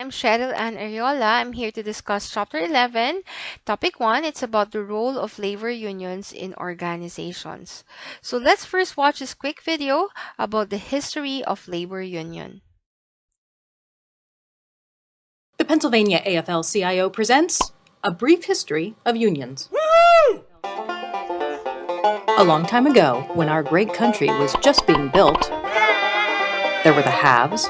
I'm Cheryl Ann Ariola. I'm here to discuss Chapter 11. Topic 1, it's about the role of labor unions in organizations. So let's first watch this quick video about the history of labor union. The Pennsylvania AFL-CIO presents A Brief History of Unions. A long time ago, when our great country was just being built, there were the haves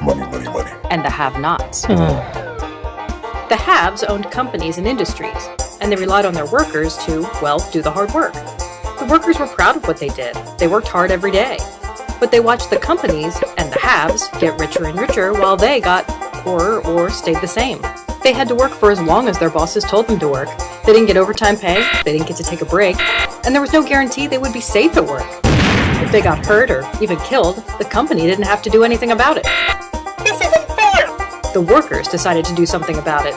Money, money, money. and the have-nots. The haves owned companies and industries, and they relied on their workers to, well, do the hard work. The workers were proud of what they did. They worked hard every day. But they watched the companies and the haves get richer and richer while they got poorer or stayed the same. They had to work for as long as their bosses told them to work. They didn't get overtime pay, they didn't get to take a break, and there was no guarantee they would be safe at work. If they got hurt or even killed, the company didn't have to do anything about it. This isn't fair! The workers decided to do something about it.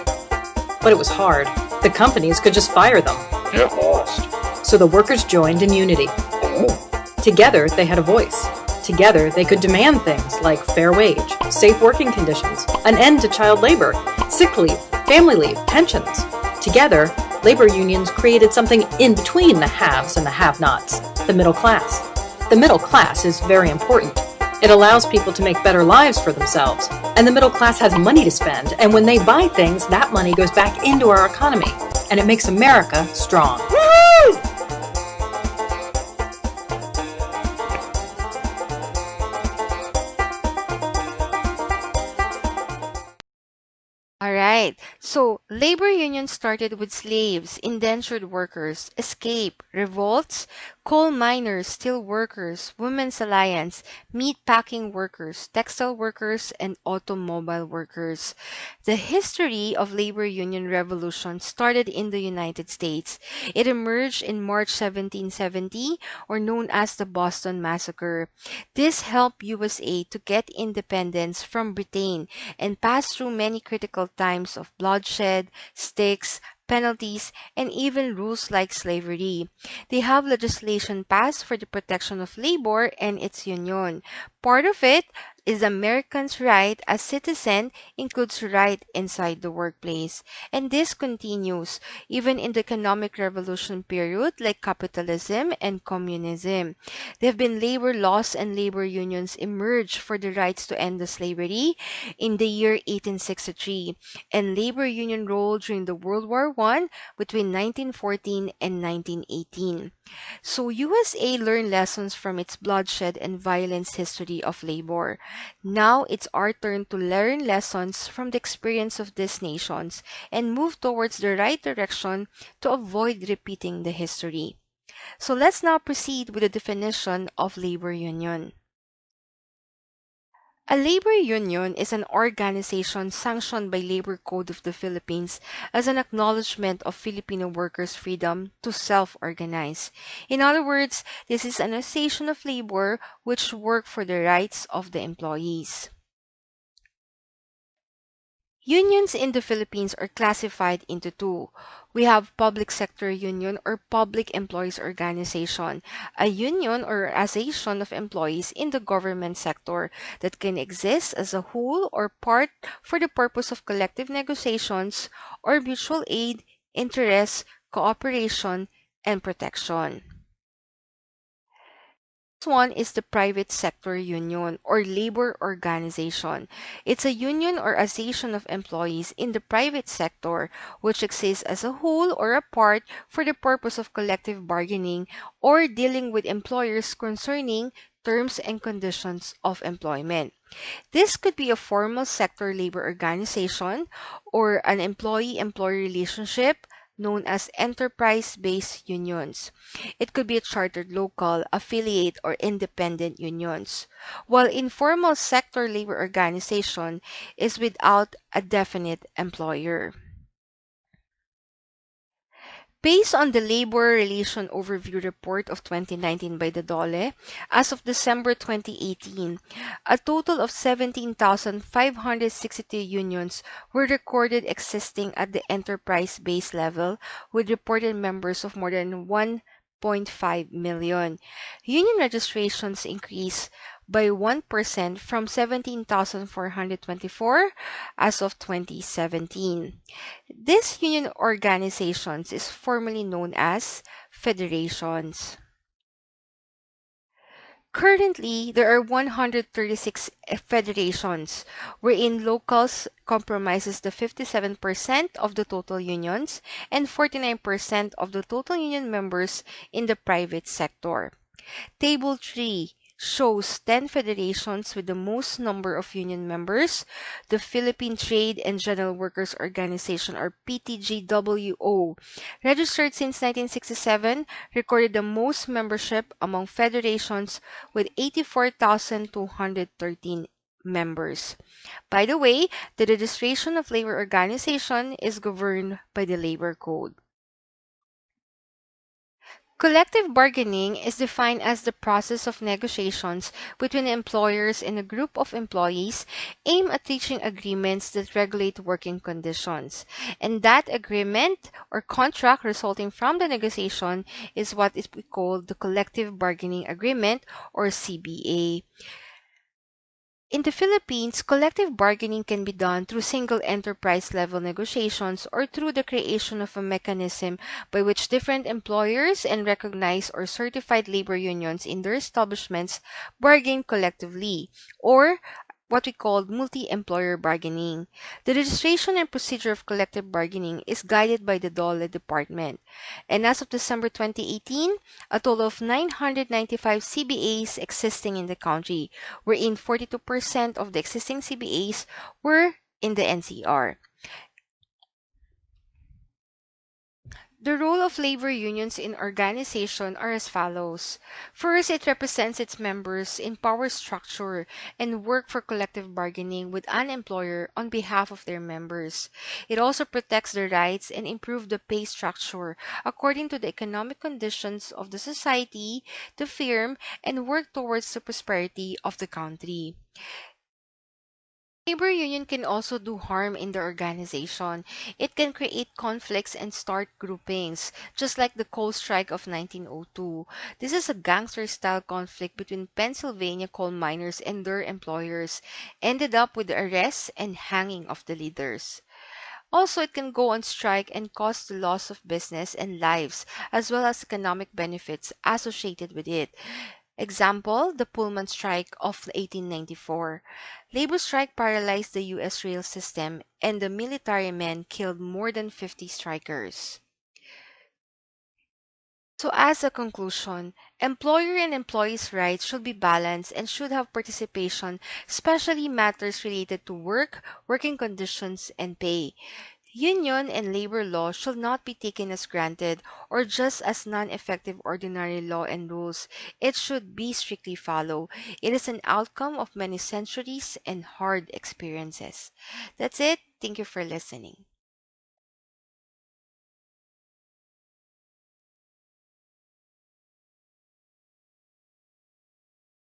But it was hard. The companies could just fire them. Get lost. So the workers joined in unity. Oh, Together, they had a voice. Together, they could demand things like fair wage, safe working conditions, an end to child labor, sick leave, family leave, pensions. Together, labor unions created something in between the haves and the have-nots, the middle class. The middle class is very important. It allows people to make better lives for themselves. And the middle class has money to spend, and when they buy things, that money goes back into our economy, and it makes America strong. woohoo! All right. So, labor unions started with slaves, indentured workers, escape, revolts, coal miners, steel workers, women's alliance, meat packing workers, textile workers, and automobile workers. The history of labor union revolution started in the United States. It emerged in March 1770, or known as the Boston Massacre. This helped USA to get independence from Britain and pass through many critical times of bloodshed, stakes, penalties, and even rules like slavery. They have legislation passed for the protection of labor and its union. Part of it is Americans' right as citizen includes right inside the workplace. And this continues even in the economic revolution period like capitalism and communism. There have been labor laws and labor unions emerged for the rights to end the slavery in the year 1863 and labor union role during the World War I between 1914 and 1918. So USA learned lessons from its bloodshed and violence history of labor. Now it's our turn to learn lessons from the experience of these nations and move towards the right direction to avoid repeating the history. So let's now proceed with the definition of labor union. A labor union is an organization sanctioned by Labor Code of the Philippines as an acknowledgement of Filipino workers' freedom to self-organize. In other words, this is an association of labor which work for the rights of the employees. Unions in the Philippines are classified into two. We have public sector union or public employees organization, a union or association of employees in the government sector that can exist as a whole or part for the purpose of collective negotiations or mutual aid, interest, cooperation, and protection. One is the private sector union or labor organization. It's a union or association of employees in the private sector which exists as a whole or a part for the purpose of collective bargaining or dealing with employers concerning terms and conditions of employment. This could be a formal sector labor organization or an employee-employer relationship known as enterprise-based unions. It could be a chartered local, affiliate, or independent unions, while informal sector labor organization is without a definite employer. Based on the Labor Relation Overview Report of 2019 by the DOLE, as of December 2018, a total of 17,562 unions were recorded existing at the enterprise base level, with reported members of more than 1.5 million. Union registrations increased by 1% from 17,424 as of 2017. This union organizations is formally known as federations. Currently, there are 136 federations, wherein locals compromises the 57% of the total unions and 49% of the total union members in the private sector. Table 3 shows 10 federations with the most number of union members. The Philippine Trade and General Workers Organization, or PTGWO, registered since 1967, recorded the most membership among federations with 84,213 members. By the way, the registration of labor organization is governed by the Labor Code. Collective bargaining is defined as the process of negotiations between employers and a group of employees aimed at reaching agreements that regulate working conditions. And that agreement or contract resulting from the negotiation is what is we call the collective bargaining agreement, or CBA. In the Philippines, collective bargaining can be done through single enterprise level negotiations or through the creation of a mechanism by which different employers and recognized or certified labor unions in their establishments bargain collectively, or what we call multi-employer bargaining. The registration and procedure of collective bargaining is guided by the DOLE department. And as of December 2018, a total of 995 CBAs existing in the country, wherein 42% of the existing CBAs were in the NCR. The role of labor unions in organization are as follows. First, it represents its members in power structure and work for collective bargaining with an employer on behalf of their members. It also protects the rights and improves the pay structure according to the economic conditions of the society, the firm, and work towards the prosperity of the country. Labor union can also do harm in the organization. It can create conflicts and start groupings, just like the coal strike of 1902. This is a gangster-style conflict between Pennsylvania coal miners and their employers, ended up with the arrest and hanging of the leaders. Also, it can go on strike and cause the loss of business and lives, as well as economic benefits associated with it. Example, the Pullman strike of 1894. Labor strike paralyzed the U.S. rail system, and the military men killed more than 50 strikers. So, as a conclusion, employer and employees' rights should be balanced and should have participation, especially matters related to work, working conditions, and pay. Union and labor law should not be taken as granted or just as non-effective ordinary law and rules. It should be strictly followed. It is an outcome of many centuries and hard experiences. That's it. Thank you for listening.